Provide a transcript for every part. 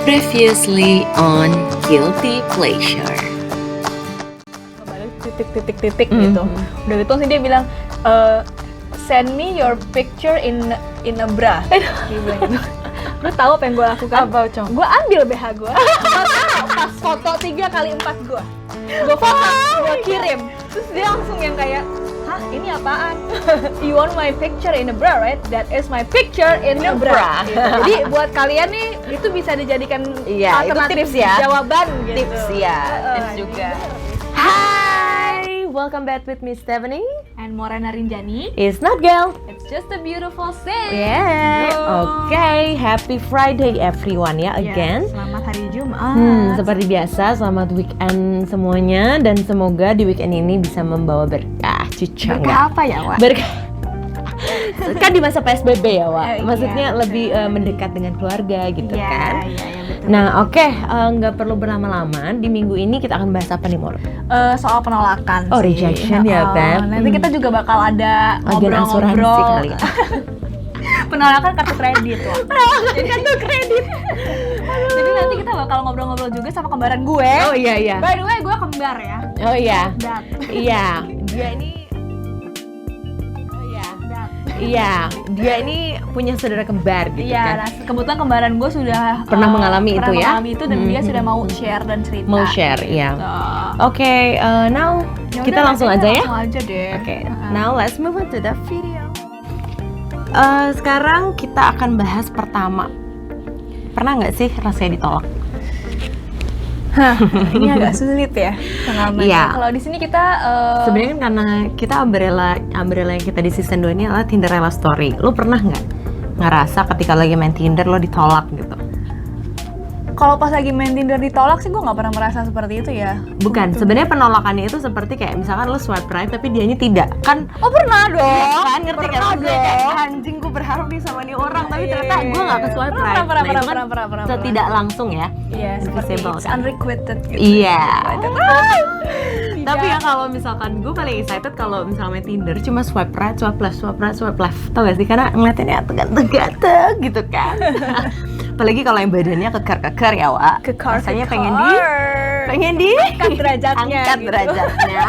Previously on Guilty Pleasure. Balik titik gitu. Udah gitu sih dia bilang, send me your picture in a bra. Dia bilang gitu. Lu tahu apa yang gue lakukan? Apa, Cong? Gue ambil BH gue, pas foto 3x4 gue foto, gue kirim. Terus dia langsung yang kayak, hah, ini apaan? You want my picture in a bra, right? That is my picture in a bra. Gitu. Jadi buat kalian nih, itu bisa dijadikan alternatif tips ya. jawaban gitu. Tips ya, tips juga. Hi, welcome back with me Stephanie. And Morena Rinjani. It's not girl. It's just a beautiful thing. Yeah. Okay, happy Friday everyone ya again. Selamat hari Jumat. Seperti biasa, selamat weekend semuanya dan semoga di weekend ini bisa membawa berkah. Cuca Berkah apa ya, Wak? Berkah. Kan di masa PSBB ya, Wak. Iya, Maksudnya betul. lebih mendekat dengan keluarga gitu kan. Iya, betul. Nah, oke, nggak perlu berlama-lama. Di minggu ini kita akan bahas apa nih, Mor? Soal penolakan Oh, sih. rejection ya, Beb. Nanti kita juga bakal ada Agen asuransi ngobrol-ngobrol kali ya. penolakan kartu kredit, Wak. Penolakan kartu kredit. Jadi nanti kita bakal ngobrol-ngobrol juga sama kembaran gue. Oh iya. By the way, gue kembar ya. Oh iya. Dat. Iya. Dia ini. Oh iya. Dat. Iya. Dia ini punya saudara kembar gitu Iya, kan. nah kebetulan kembaran gue sudah Pernah mengalami itu ya? mengalami itu dan dia sudah mau share dan cerita. Mau share, iya. Gitu. Oke, now Ya kita udah, langsung kayaknya aja ya. Langsung aja deh. Oke, now let's move on to the video. Sekarang kita akan bahas pertama. Pernah nggak sih rasanya ditolak? Ini agak sulit ya pengalamannya. Iya. Kalau di sini kita Sebenarnya kan karena kita umbrella yang kita di season 2 ini adalah Tinderella story. Lu pernah nggak ngerasa ketika lagi main Tinder lo ditolak gitu? kalau pas lagi main Tinder ditolak sih gue nggak pernah merasa seperti itu ya. Bukan, sebenarnya penolakannya itu seperti kayak misalkan lo swipe right tapi dianya tidak. Kan Oh pernah dong. iya kan, ngerti kan? Pernah Maksudnya kayak dong. anjing gue berharap nih sama nih orang tapi Iya, ternyata gue nggak ke swipe right. Pernah, Nah, itu kan tidak langsung ya. Iya, seperti Visible it's kan? unrequited gitu. Iya. Tapi Tidak. ya kalau misalkan gue paling excited kalau misalnya main Tinder cuma swipe right, swipe left, swipe right, swipe left. Tau gak sih? Karena ngeliatinnya tegak-tegak gitu kan. Apalagi kalau yang badannya kekar-kekar ya, Wak. Rasanya pengen angkat derajatnya angkat gitu. derajatnya.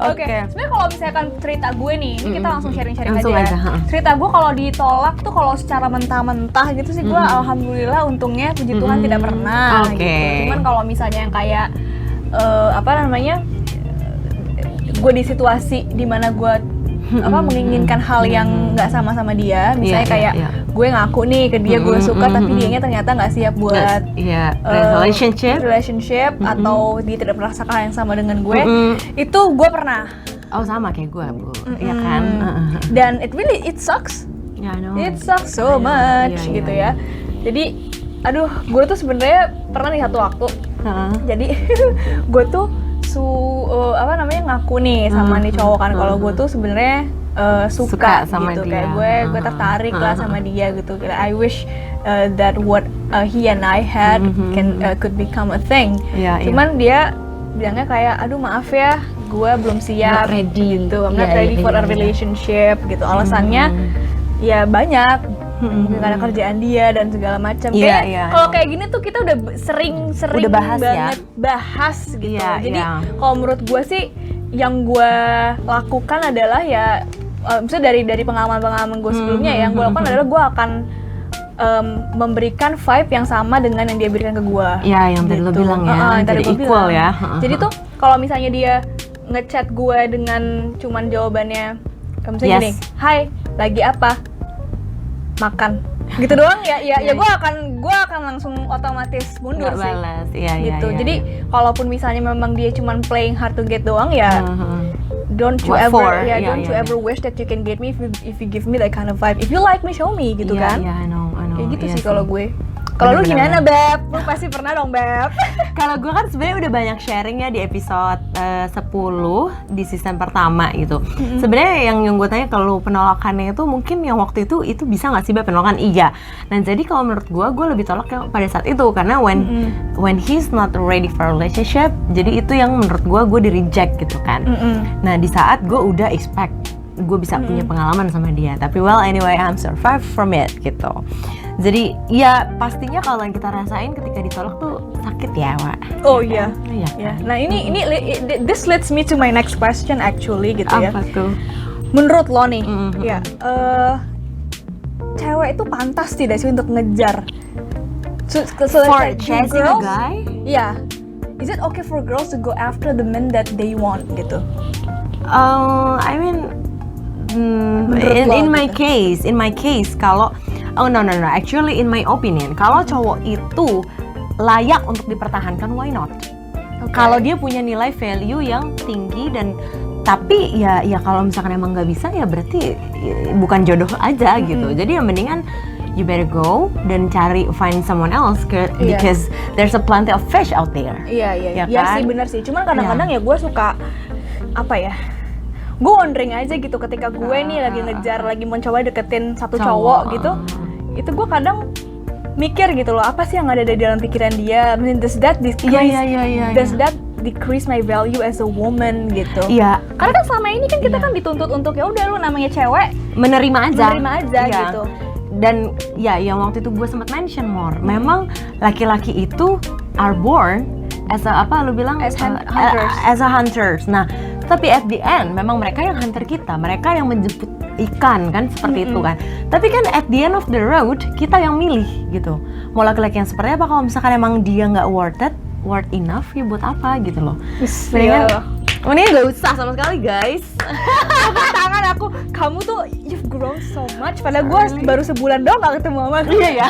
Oke, sebenarnya kalau misalkan cerita gue nih, ini kita langsung sharing-sharing Langsung aja ya. aja, ha. Cerita gue kalau ditolak tuh kalau secara mentah-mentah gitu sih gue alhamdulillah untungnya puji Tuhan tidak pernah Oke. gitu. Cuman kalau misalnya yang kayak gue di situasi dimana gue menginginkan hal yang nggak sama dia, misalnya Iya, kayak iya. gue ngaku nih ke dia gue suka tapi dianya ternyata nggak siap buat Iya, relationship atau dia tidak merasakan hal yang sama dengan gue, itu gue pernah. Oh sama kayak gue, Bu. Iya kan? Dan it sucks. Ya, I know. It sucks so I know. much Iya, gitu iya, ya. Jadi aduh, gue tuh sebenarnya pernah nih satu waktu. Jadi gue tuh ngaku nih sama nih cowok kan kalau gue tuh sebenarnya suka sama gitu, dia. kayak gue tertarik lah sama dia gitu. I wish that what he and I had could become a thing. Iya, Cuman dia bilangnya kayak aduh maaf ya, gue belum siap Not ready. gitu. I'm not Iya, ready iya, for iya, a iya. relationship gitu. Alasannya ya banyak. Mungkin karena kerjaan dia dan segala macam. Iya, Kayak iya, kalau iya. kayak gini tuh kita udah sering Udah bahas ya. banget bahas gitu. Iya, Jadi iya. kalau menurut gue sih yang gue lakukan adalah ya misalnya dari pengalaman gue sebelumnya yang gue lakukan adalah gue akan memberikan vibe yang sama dengan yang dia berikan ke gue. Iya, yang tadi lo bilang ya, Yang tadi jadi gue equal bilang. ya. Jadi tuh kalau misalnya dia ngechat gue dengan cuman jawabannya misalnya Yes. gini, hai lagi apa? Makan gitu doang ya gue akan langsung otomatis mundur Nggak sih balas. Iya, iya. gitu. iya, Jadi iya. kalaupun misalnya memang dia cuman playing hard to get doang ya don't you What ever for? don't you Iya, ever wish that you can get me if you give me that kind of vibe. If you like me, show me gitu Iya, kan. Iya, I know. Kayak gitu Iya sih kalau gue. Kalau lu gimana, Beb? Lu pasti pernah dong, Beb. Kalau gue kan sebenarnya udah banyak sharing ya di episode 10 di season pertama gitu. Sebenarnya yang gue tanya kalau penolakannya itu mungkin yang waktu itu bisa nggak sih Beb penolakan? Iya. Nah jadi kalau menurut gue lebih tolak yang pada saat itu karena when he's not ready for a relationship, jadi itu yang menurut gue di reject gitu kan. Nah di saat gue udah expect gue bisa punya pengalaman sama dia. Tapi well anyway I'm survived from it gitu. Jadi ya pastinya kalau yang kita rasain ketika ditolak tuh sakit ya, Wak. Oh Ya iya. kan? Iya Ya. kan? Nah ini this leads me to my next question actually gitu ya. Apa tuh? Menurut lo nih, Mhm. ya cewek itu pantas tidak sih untuk ngejar? So For like chasing a girls, guy? yeah. Is it okay for girls to go after the men that they want gitu? I mean, Menurut lo in gitu. my case, kalau no, actually in my opinion, kalau cowok itu layak untuk dipertahankan, why not? Okay. Kalau dia punya nilai value yang tinggi dan tapi ya kalau misalkan emang nggak bisa ya berarti bukan jodoh aja gitu. Jadi yang mendingan you better go dan find someone else because there's a plenty of fish out there. Iya Ya iya kan? sih benar sih. Cuman kadang-kadang ya gue suka apa ya? Gue wondering aja gitu ketika gue nih lagi ngejar, lagi mencoba deketin satu cowok gitu. Itu gue kadang mikir gitu loh, apa sih yang ada di dalam pikiran dia? I mean, does that decrease does that decrease my value as a woman gitu? Iya. Karena kan selama ini kan kita kan dituntut untuk ya udah lu namanya cewek Menerima aja Iya. gitu. Dan ya yang waktu itu gue sempat mention more, memang laki-laki itu are born as a apa lu bilang As hunters. as a hunters. Nah, tapi at the end memang mereka yang hunter kita, mereka yang menjemput ikan kan seperti itu kan. Tapi kan at the end of the road kita yang milih gitu. Mau laki-laki yang seperti apa, kalau misalkan emang dia nggak worth enough ya buat apa gitu loh. Mendingan nggak usah sama sekali guys. Tangan aku, kamu tuh you've grown so much. Padahal gue baru sebulan doang gak ketemu sama lu. Iya ya.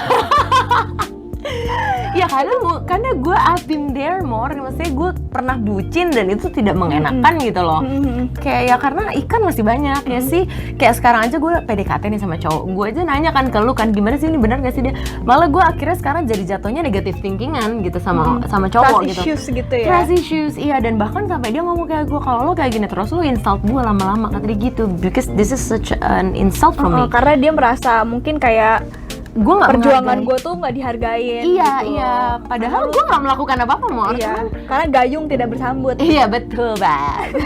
Ya karena gue I've been there more, maksudnya gue pernah bucin dan itu tidak mengenakan gitu loh. Kayak ya karena ikan masih banyak ya sih. Kayak sekarang aja gue PDKT nih sama cowok, gue aja nanya kan ke lu kan, gimana sih ini benar gak sih dia? Malah gue akhirnya sekarang jadi jatuhnya negative thinkingan gitu sama cowok Trust gitu. issues gitu ya. Trust issues, iya, dan bahkan sampai dia ngomong kayak gue, kalau lo kayak gini terus lo insult gue lama-lama, kata dia gitu, because this is such an insult for me. Karena dia merasa mungkin kayak Gue nggak perjuangan menghargai. gue tuh nggak dihargain. Iya gitu. iya, padahal gue nggak melakukan apa-apa Mor. Iya, karena gayung tidak bersambut. Iya betul banget.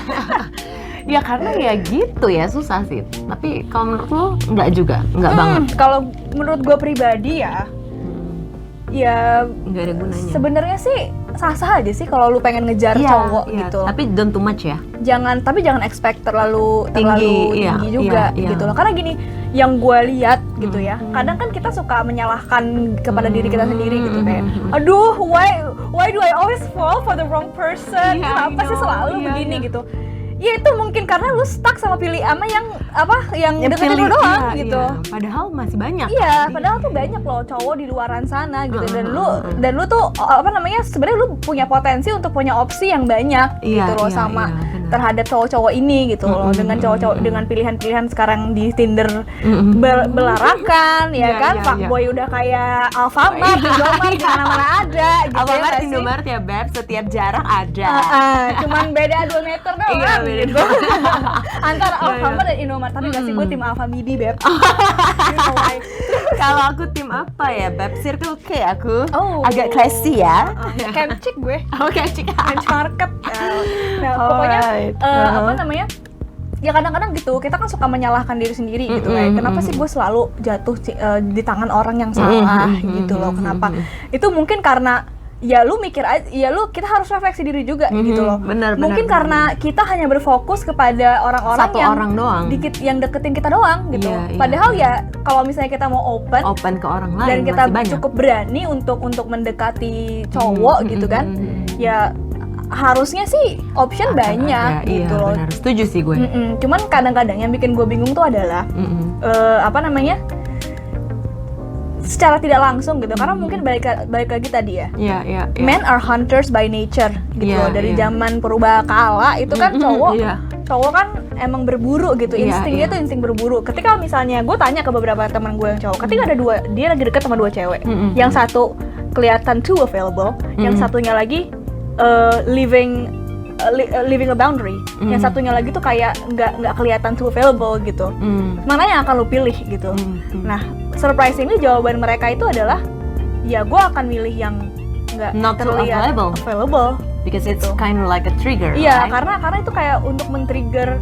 Ya karena ya gitu ya, susah sih. Tapi kalau menurut lo nggak juga, nggak banget. Kalau menurut gue pribadi ya, ya Nggak ada gunanya. sebenarnya sih sah-sah aja sih kalau lu pengen ngejar cowok iya. gitu. Tapi don't too much ya. Jangan expect terlalu Tinggi, tinggi iya, juga iya. gitu loh. Karena gini, yang gue lihat gitu ya, kadang kan kita suka menyalahkan kepada diri kita sendiri gitu kayak, aduh, why do I always fall for the wrong person? Iya, Kenapa sih selalu iya, begini iya. gitu? Ya itu mungkin karena lu stuck sama yang deketin lu pilih, doang iya, gitu. iya. Padahal masih banyak. Iya, kan? padahal tuh banyak loh cowok di luaran sana gitu, dan lu tuh sebenarnya lu punya potensi untuk punya opsi yang banyak Iya, gitu loh, iya, sama iya, benar. terhadap cowok-cowok ini gitu loh, dengan cowok-cowok dengan pilihan-pilihan sekarang di Tinder belarakan ya Iya, kan, iya, fuckboy udah kayak Alfamart, Indomaret, di mana-mana ada gitu. Alfamart, ya nggak sih? Indomaret ya Beb, setiap jarak ada. Cuman beda 2 meter doang Iya, beda gitu. Antara Alfamart dan Indomaret, tapi gak sih gue tim Alfa Midi Beb. You know why? Kalau aku tim apa ya Beb? Circle K aku. Oh. Agak classy ya. Camp chick gue. Oke, cik. Bench market. Nah, pokoknya Alright. apa namanya? Ya kadang-kadang gitu, kita kan suka menyalahkan diri sendiri gitu kayak, kenapa sih gue selalu jatuh di tangan orang yang salah gitu loh, kenapa? Itu mungkin karena ya lu mikir aja, kita harus refleksi diri juga gitu loh. Benar, Mungkin benar. karena kita hanya berfokus kepada orang-orang Satu yang orang doang. yang deketin kita doang gitu. Iya, iya. Padahal ya kalau misalnya kita mau open Ke orang lain dan kita masih banyak. cukup berani untuk mendekati cowok gitu kan, ya harusnya sih option banyak Ada, gitu iya, loh. benar. Setuju sih gue. Cuman kadang-kadang yang bikin gue bingung tuh adalah secara tidak langsung gitu, karena mungkin balik lagi tadi ya, Iya, iya. men are hunters by nature gitu Iya, loh. Dari iya. zaman purba kala itu kan iya. cowok kan emang berburu gitu, Iya, instingnya iya. tuh insting berburu. Ketika misalnya gue tanya ke beberapa teman gue yang cowok, ketika ada dia lagi deket sama 2 cewek, yang satu kelihatan too available, yang satunya lagi living a boundary, yang satunya lagi tuh kayak nggak kelihatan too available gitu. Mana yang akan lu pilih gitu? Nah, surprisingly jawaban mereka itu adalah, ya gue akan milih yang nggak Not too terlihat available. because it's Gitu. kind of like a trigger. Iya, right? karena itu kayak untuk men-trigger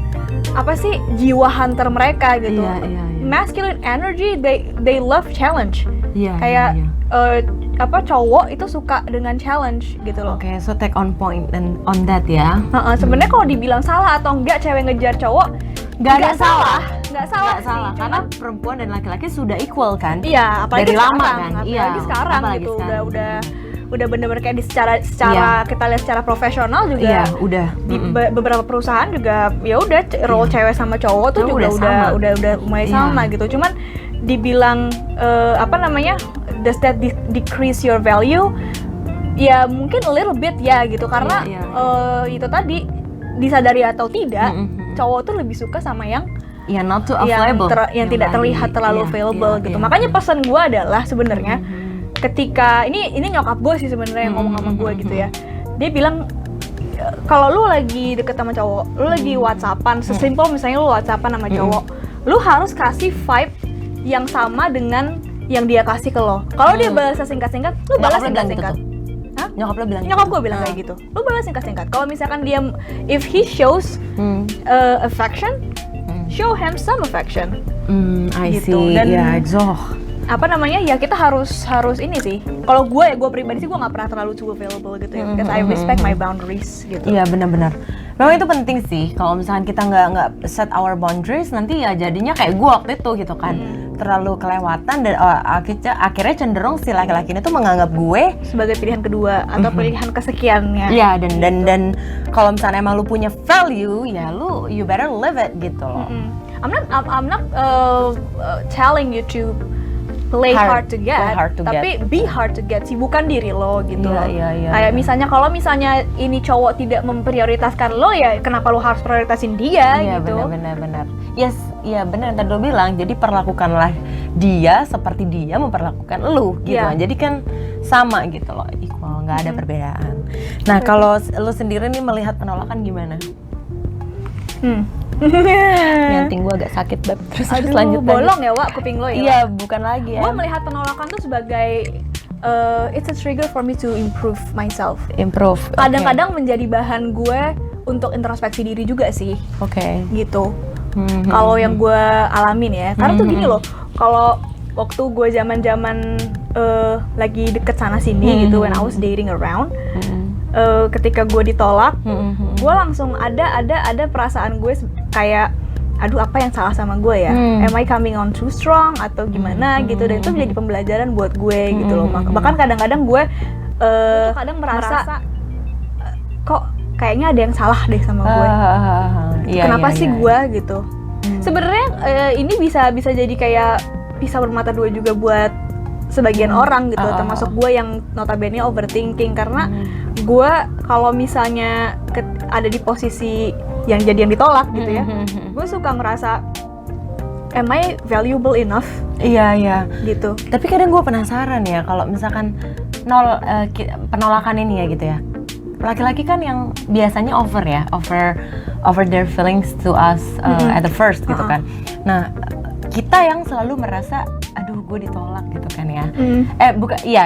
apa sih jiwa hunter mereka gitu. Iya, iya, iya. Masculine energy, they love challenge. Iya, Kayak iya, iya. Cowok itu suka dengan challenge gitu loh. Oke, so take on point and on that ya. Sebenarnya kalau dibilang salah atau enggak cewek ngejar cowok, Nggak ada salah. nggak salah Nggak sih. salah, karena perempuan dan laki-laki sudah equal kan. Iya, apalagi dari lama sekarang, kan. apalagi Iya, sekarang apalagi gitu. sekarang. Udah bener-bener kayak di secara Iya. kita lihat secara profesional juga. Iya, udah. Di beberapa perusahaan juga ya udah role cewek sama cowok tuh Itu juga udah sama. udah mulai Iya. sama gitu. Cuman dibilang does that decrease your value? Ya mungkin a little bit ya gitu karena Iya, itu tadi disadari atau tidak Mm-mm. cowok tuh lebih suka sama yang Iya, not too available. yang tidak lagi. terlihat terlalu Iya, available iya, gitu. iya, Makanya iya. pesan gue adalah sebenarnya Mhm. ketika ini nyokap gue sih sebenarnya yang ngomong sama gue Mhm. gitu ya. Dia bilang kalau lu lagi deket sama cowok, lu lagi WhatsAppan, sesimpel misalnya lu WhatsAppan sama cowok, lu harus kasih vibe yang sama dengan yang dia kasih ke lo. Kalau dia balasnya singkat-singkat, lu Nyokap balas lo bilang gitu singkat-singkat. tuh? Hah? Nyokap lo bilang Nyokap gitu? gue bilang kayak gitu. Lu balas singkat-singkat. Kalau misalkan dia if he shows affection, show him some affection. I Gitu. see. Dan- Ya, Apa namanya ya kita harus ini sih. Kalau gue pribadi sih gue nggak pernah terlalu too available gitu ya. Because I respect my boundaries gitu. Iya, benar-benar. Memang itu penting sih. Kalau misalkan kita nggak set our boundaries, nanti ya jadinya kayak gue waktu itu gitu kan. Terlalu kelewatan dan akhirnya cenderung si laki-laki ini tuh menganggap gue Sebagai pilihan kedua atau pilihan kesekiannya. iya, dan kalau misalnya emang lu punya value, ya you better live it gitu loh. I'm not telling you to play hard to get, play hard to tapi be hard to get sih, bukan diri lo gitu Iya, loh. iya, iya, Kayak iya. misalnya kalau misalnya ini cowok tidak memprioritaskan lo ya kenapa lo harus prioritasin dia Iya, gitu. benar. Yes, iya benar yang tadi lo bilang. Jadi perlakukanlah dia seperti dia memperlakukan lu gitu. Iya. Jadi kan sama gitu loh, equal, nggak ada perbedaan. Nah, kalau lo sendiri nih melihat penolakan gimana? Nyanting gue agak sakit beb. Terus Aduh, lanjut bolong ya Wak kuping lo ya. Iya, bukan lagi ya. Gue melihat penolakan tuh sebagai it's a trigger for me to improve myself. Improve. Kadang-kadang menjadi bahan gue untuk introspeksi diri juga sih, Oke. gitu. Kalau yang gue alamin ya, karena tuh gini loh, kalau waktu gue zaman lagi deket sana sini gitu, when I was dating around, ketika gue ditolak, gue langsung ada perasaan gue kayak, aduh apa yang salah sama gue ya? Am I coming on too strong atau gimana gitu? Dan itu menjadi pembelajaran buat gue gitu loh. Bahkan kadang-kadang gue kadang merasa kok kayaknya ada yang salah deh sama gue. Iya, Kenapa iya, sih iya. gue gitu? Sebenarnya ini bisa jadi kayak pisau bermata dua juga buat sebagian orang gitu, termasuk gue yang notabene overthinking karena gue kalau misalnya ada di posisi yang jadi yang ditolak gitu ya, gue suka ngerasa am I valuable enough Iya. gitu. Tapi kadang gue penasaran ya kalau misalkan penolakan ini ya gitu ya. Laki-laki kan yang biasanya over their feelings to us at the first gitu kan. Nah, kita yang selalu merasa aduh gue ditolak gitu kan ya.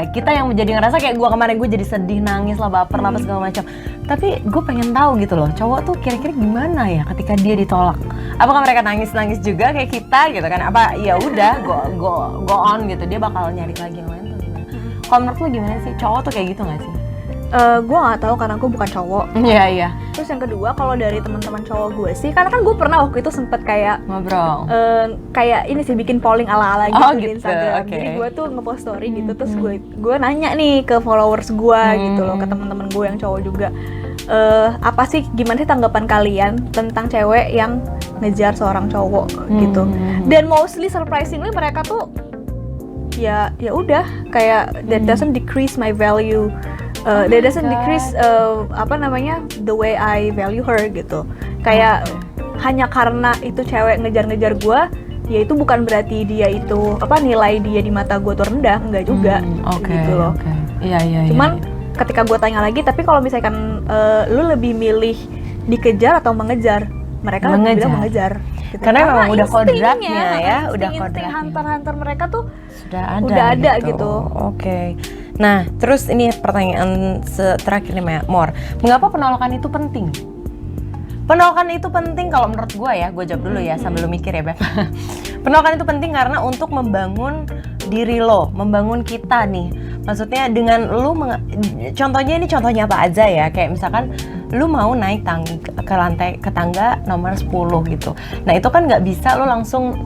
Kita yang menjadi ngerasa kayak gue kemarin gue jadi sedih, nangis lah, baper lah, apa segala macam. Tapi gue pengen tahu gitu loh, cowok tuh kira-kira gimana ya ketika dia ditolak? Apakah mereka nangis-nangis juga kayak kita gitu kan? Apa ya udah go on gitu, dia bakal nyari lagi yang lain tuh gimana? Kalau menurut lo gimana sih? Cowok tuh kayak gitu nggak sih? Gue nggak tahu karena gue bukan cowok. Iya. Terus yang kedua kalau dari teman-teman cowok gue sih, karena kan gue pernah waktu itu sempet kayak Ngobrol. kayak ini sih bikin polling ala-ala gitu, Oh, di gitu, Instagram. oke. Jadi gue tuh ngepost story gitu, terus gue nanya nih ke followers gue gitu loh, ke teman-teman gue yang cowok juga, apa sih gimana sih tanggapan kalian tentang cewek yang ngejar seorang cowok gitu. Dan mostly surprisingly mereka tuh ya udah kayak that doesn't decrease my value. That doesn't decrease the way I value her gitu. Kayak hanya karena itu cewek ngejar-ngejar gue, ya itu bukan berarti dia itu nilai dia di mata gue tuh rendah, enggak juga gitu loh. Iya. Cuman ketika gue tanya lagi, tapi kalau misalkan lu lebih milih dikejar atau mengejar, mereka lebih bilang mengejar. Gitu. Karena memang udah kodratnya ya, udah insting kodratnya. hunter-hunter mereka tuh udah ada gitu. Oke. Nah, terus ini pertanyaan terakhir nih, Mor. Mengapa penolakan itu penting? Penolakan itu penting kalau menurut gue ya, gue jawab dulu ya sambil lu mikir ya, Beb. Penolakan itu penting karena untuk membangun diri lo, membangun kita nih. Maksudnya dengan lu, contohnya apa aja ya, kayak misalkan lu mau naik ke tangga nomor 10 gitu. Nah itu kan nggak bisa lu langsung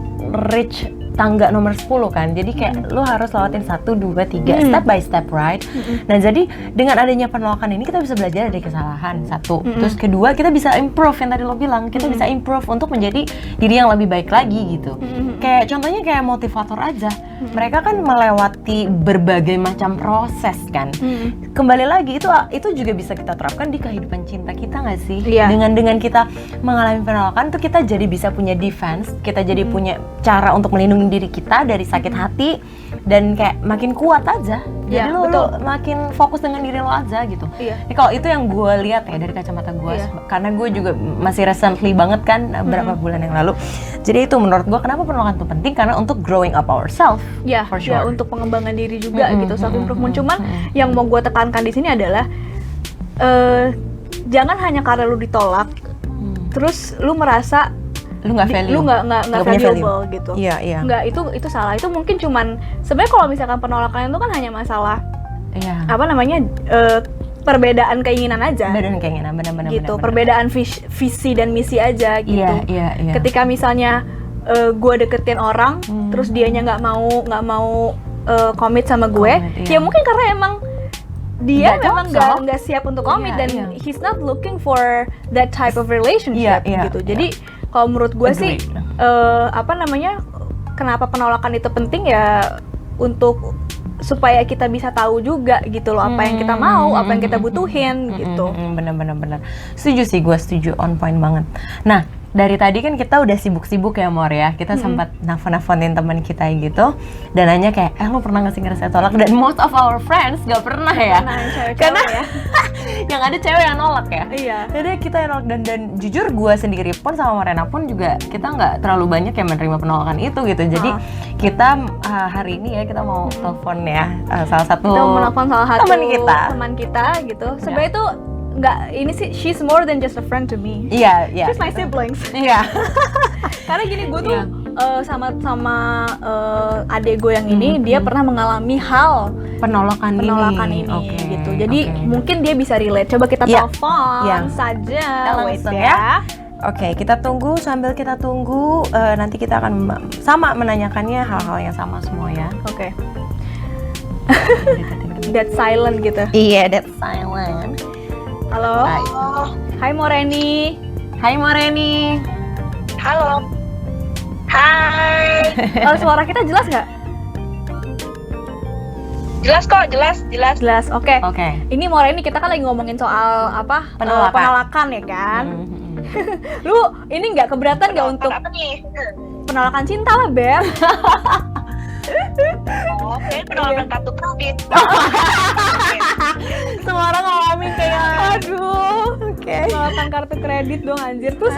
reach tangga nomor 10 kan, jadi kayak lu harus lewatin 1, 2, 3 step by step, right? Nah jadi dengan adanya penolakan ini kita bisa belajar dari kesalahan, satu. Terus kedua, kita bisa improve yang tadi lo bilang, kita bisa improve untuk menjadi diri yang lebih baik lagi gitu. Kayak contohnya kayak motivator aja, mereka kan melewati berbagai macam proses kan. Kembali lagi itu juga bisa kita terapkan di kehidupan cinta kita nggak sih? Dengan kita mengalami penolakan tuh kita jadi bisa punya defense, kita jadi punya cara untuk melindungi diri kita dari sakit hati dan kayak makin kuat aja. Jadi lo makin fokus dengan diri lo aja gitu. Kalau itu yang gue lihat ya dari kacamata gue, karena gue juga masih recently banget kan beberapa bulan yang lalu. Jadi itu menurut gue kenapa penolakan itu penting, karena untuk growing up ourselves. For sure. Untuk pengembangan diri juga gitu, self improvement. Cuman yang mau gue tekankan di sini adalah jangan hanya karena lu ditolak, terus lu merasa lu nggak value, lu nggak valuable gitu. Nggak, itu salah. Itu mungkin cuman sebenarnya kalau misalkan penolakan itu kan hanya masalah perbedaan keinginan aja. Perbedaan keinginan, benar-benar gitu. Perbedaan visi dan misi aja gitu. Ketika misalnya gue deketin orang, terus dianya nggak mau komit sama gue, ya mungkin karena emang dia memang nggak siap untuk komit dan he's not looking for that type of relationship gitu. Jadi kalau menurut gue sih kenapa penolakan itu penting ya, untuk supaya kita bisa tahu juga gitu loh apa yang kita mau, apa yang kita butuhin gitu. Bener. Setuju sih, gue setuju, on point banget. Nah, dari tadi kan kita udah sibuk-sibuk ya, Mor ya. Kita sempat nelfon-nelfonin teman kita gitu dan nanya kayak, lu pernah nggak sih ngerasa tolak? Dan most of our friends nggak pernah ya. Karena yang ada cewek yang nolak ya. Jadi kita yang nolak, dan jujur gue sendiri pun sama Morena pun juga kita nggak terlalu banyak yang menerima penolakan itu gitu. Jadi kita hari ini ya kita mau telepon ya salah satu teman kita gitu. Sebenarnya itu nggak, ini sih she's more than just a friend to me. She's my siblings. Karena gini, gue tuh sama adek gue yang ini, dia pernah mengalami hal penolakan ini gitu. Jadi mungkin dia bisa relate. Coba kita telepon saja. Wait ya. Oke, kita tunggu. Sambil kita tunggu, nanti kita akan sama menanyakannya hal-hal yang sama semua ya. Oke. That silent gitu. That silent. Halo. Hai Moreni. Halo. Hai. Suara kita jelas nggak? Jelas kok, jelas. Oke. Ini Moreni, kita kan lagi ngomongin soal penolakan ya kan? Lu ini nggak keberatan nggak untuk apa nih? Penolakan cinta lah, Beb? Penolakan kartu kredit. Semua orang ngalamin kayak aduh. Penolakan kartu kredit dong anjir. Terus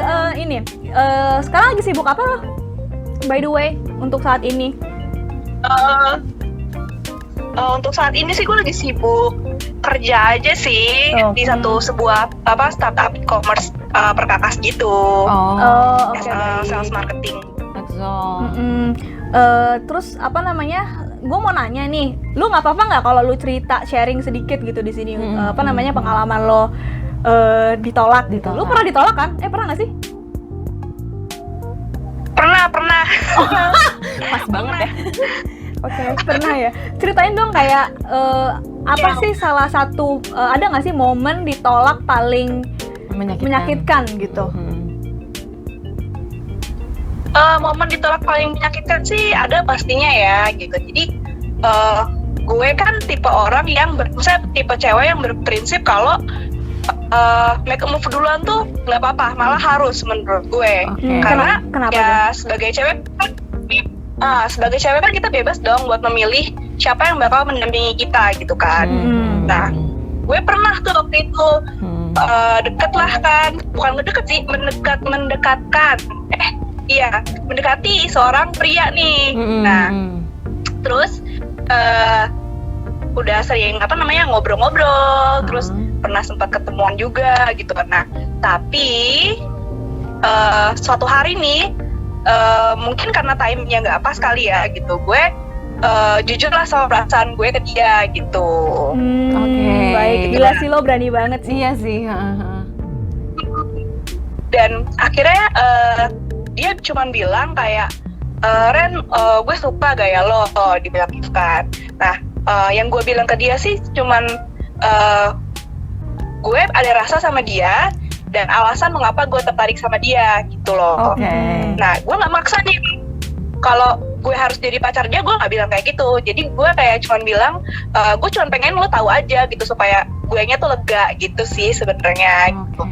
sekarang lagi sibuk apa lo? By the way, untuk saat ini? Untuk saat ini sih gue lagi sibuk kerja aja sih di sebuah startup e-commerce perkakas gitu. Sales marketing. Terus gue mau nanya nih, lu nggak apa-apa nggak kalau lu cerita sharing sedikit gitu di sini, pengalaman lo ditolak gitu. Lu pernah ditolak kan? Pernah nggak sih? Pernah. Pas banget ya. Pernah ya. Ceritain dong kayak apa sih salah satu ada nggak sih momen ditolak paling menyakitkan gitu? Momen ditolak paling menyakitkan sih ada pastinya ya gitu. Jadi gue kan tipe orang yang tipe cewek yang berprinsip kalau make a move duluan tuh nggak apa-apa, malah harus menurut gue. Karena kenapa ya sebagai cewek kan kita bebas dong buat memilih siapa yang bakal mendampingi kita gitu kan. Nah, gue pernah tuh waktu itu deket lah kan, bukan ngedeket sih, mendekati seorang pria nih. Nah, terus udah sering ngobrol-ngobrol, terus pernah sempat ketemuan juga gitu. Nah, tapi suatu hari nih, mungkin karena timingnya nggak pas kali ya gitu, gue jujur lah sama perasaan gue ke dia gitu. Oke. Baik, gila sih lo berani banget sih. Iya sih. Dan akhirnya dia cuman bilang kayak, Ren, gue suka gaya lo, dibilang gitu kan. Nah, yang gue bilang ke dia sih cuman gue ada rasa sama dia dan alasan mengapa gue tertarik sama dia gitu loh. Oke. Nah, gue nggak maksa nih kalau gue harus jadi pacar dia, gue nggak bilang kayak gitu. Jadi gue kayak cuman bilang, gue cuman pengen lo tahu aja gitu supaya gue nya tuh lega gitu sih sebenarnya. Gitu.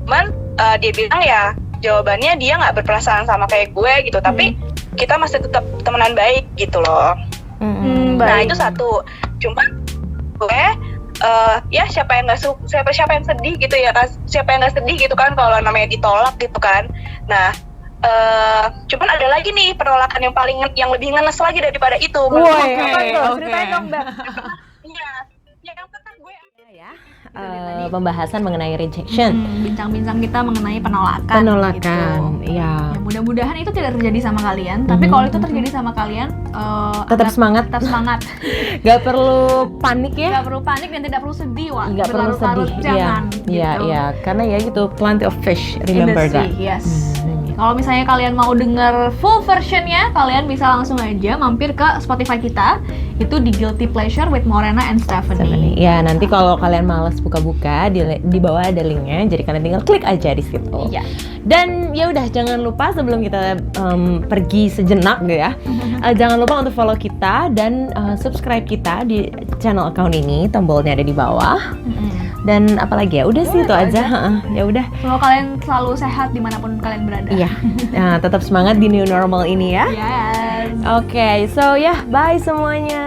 Cuman dia bilang ya jawabannya dia nggak berperasaan sama kayak gue gitu, tapi kita masih tetap temenan baik gitu loh. Nah itu satu. Cuman gue ya siapa yang sedih gitu ya kan, siapa yang nggak sedih gitu kan kalau namanya ditolak gitu kan. Nah cuman ada lagi nih penolakan yang lebih ngenes lagi daripada itu. Apa tuh? Ceritain dong, Mbak. Iya, yang kan gue Pembahasan mengenai rejection. Bincang-bincang kita mengenai penolakan. Gitu. Iya. Ya, mudah-mudahan itu tidak terjadi sama kalian. Tapi kalau itu terjadi sama kalian, Tetap semangat. Tetap semangat. Gak perlu panik ya. Gak perlu panik dan tidak perlu sedih, Wak. Gak perlu sedih. Jangan. Iya. Karena ya gitu, plenty of fish. Remember In the that. sea, yes. Kalau misalnya kalian mau denger full versionnya, kalian bisa langsung aja mampir ke Spotify kita. Itu di Guilty Pleasure with Morena and Stephanie. Ya, nanti kalau kalian males buka-buka, di bawah ada linknya. Jadi kalian tinggal klik aja di situ. Iya. Dan ya udah, jangan lupa sebelum kita pergi sejenak gitu ya, jangan lupa untuk follow kita dan subscribe kita di channel account ini. Tombolnya ada di bawah. Dan apalagi ya, udah sih itu aja. Ya udah. Semoga kalian selalu sehat dimanapun kalian berada. Iya. Nah, tetap semangat di new normal ini ya. Yes. Oke, so ya, bye semuanya.